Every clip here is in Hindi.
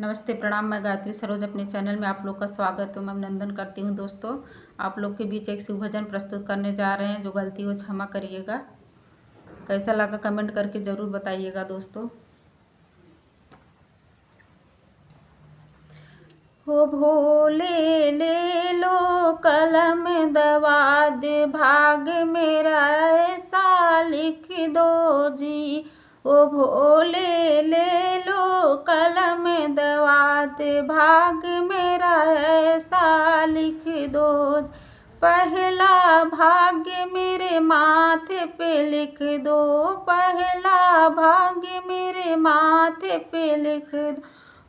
नमस्ते, प्रणाम। मैं गायत्री सरोज अपने चैनल में आप लोग का स्वागत एवं अभिनंदन करती हूँ। दोस्तों, आप लोग के बीच एक शिव भजन प्रस्तुत करने जा रहे हैं। जो गलती हो क्षमा करिएगा। कैसा लगा कमेंट करके ज़रूर बताइएगा दोस्तों। हो भोले ले लो कलम दवाद, भाग मेरा ऐसा लिख दो जी। ओ भोले ले लो कलम दवाद, भाग मेरा ऐसा लिख दो। पहला भाग्य मेरे माथे पे लिख दो, पहला भाग्य मेरे माथे पे लिख दो।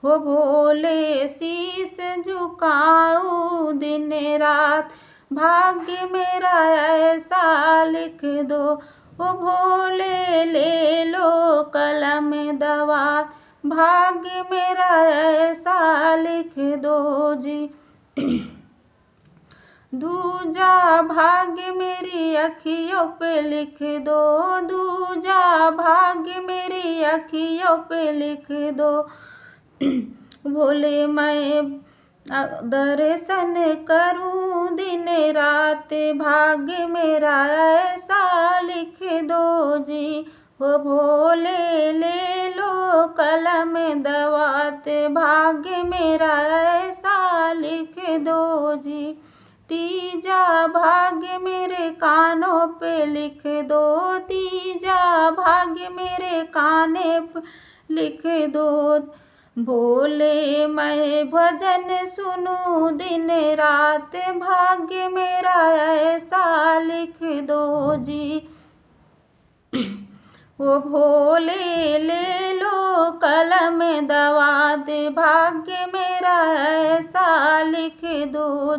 हो भोले शीश झुकाऊं दिन रात, भाग्य मेरा ऐसा लिख दो। हो भोले ले लो कलम दवा, भाग्य मेरा ऐसा लिख दो जी। दूजा भाग्य मेरी अखियों पे लिख दो, दूजा भाग्य मेरी अखियों पे लिख दो। भोले मैं दर्शन करूं दिन रात, भाग्य मेरा ऐसा लिख दो जी। हो भोले ले लो कलम दवात, भाग्य मेरा ऐसा लिख दो जी। तीजा भाग्य मेरे कानों पे लिख दो, तीजा भाग्य मेरे काने पे लिख दो। भोले मैं भजन सुनूं दिन रात, भाग्य मेरा ऐसा लिख दो जी। वो भोले ले लो कलम दवात, भाग्य मेरा ऐसा लिख दो।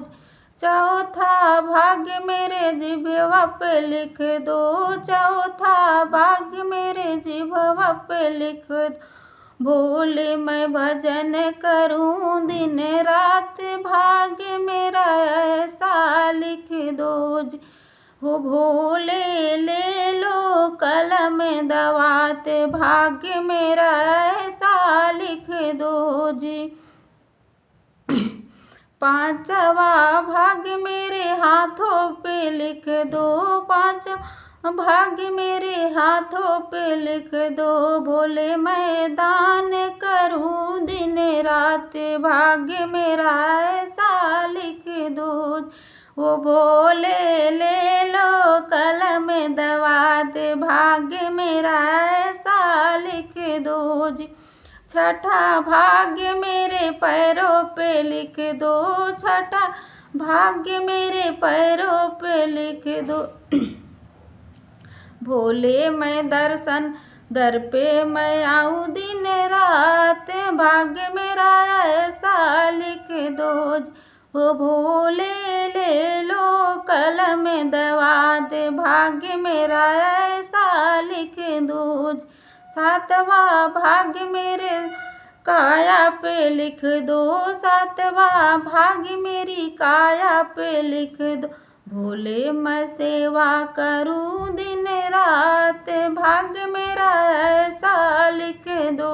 चौथा भाग्य मेरे जिह्वा पे लिख दो, चौथा भाग्य मेरे जिह्वा पे लिख दो। भोले मैं भजन करूं दिन रात, भाग्य मेरा ऐसा लिख दो। हो भोले ले लो कलम दवात, भाग्य मेरा ऐसा लिख दो जी। पांचवा भाग्य मेरे हाथों पे लिख दो, पांचवा भाग्य मेरे हाथों पे लिख दो। भोले मैं दान करूं दिन रात, भाग्य मेरा ऐसा लिख दो। वो भोले ले लो कलम दवात, भाग्य मेरा ऐसा लिख दो जी। छठा भाग्य मेरे पैरों पे लिख दो, छठा भाग्य मेरे पैरों पे लिख दो। भोले मैं दर्शन दर पे मैं आऊं दिन रात, भाग्य मेरा ऐसा लिख दो। ओ भोले ले लो कलम दवात, भाग्य मेरा ऐसा लिख दो। सातवां भाग्य मेरे काया पे लिख दो, सातवां भाग्य मेरी काया पे लिख दो। भोले मैं सेवा करूं दिन रात, भाग्य मेरा ऐसा लिख दो।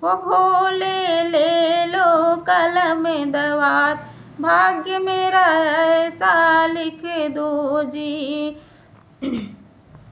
वो भोले ले लो कलम दवात, भाग्य मेरा ऐसा लिख दो जी।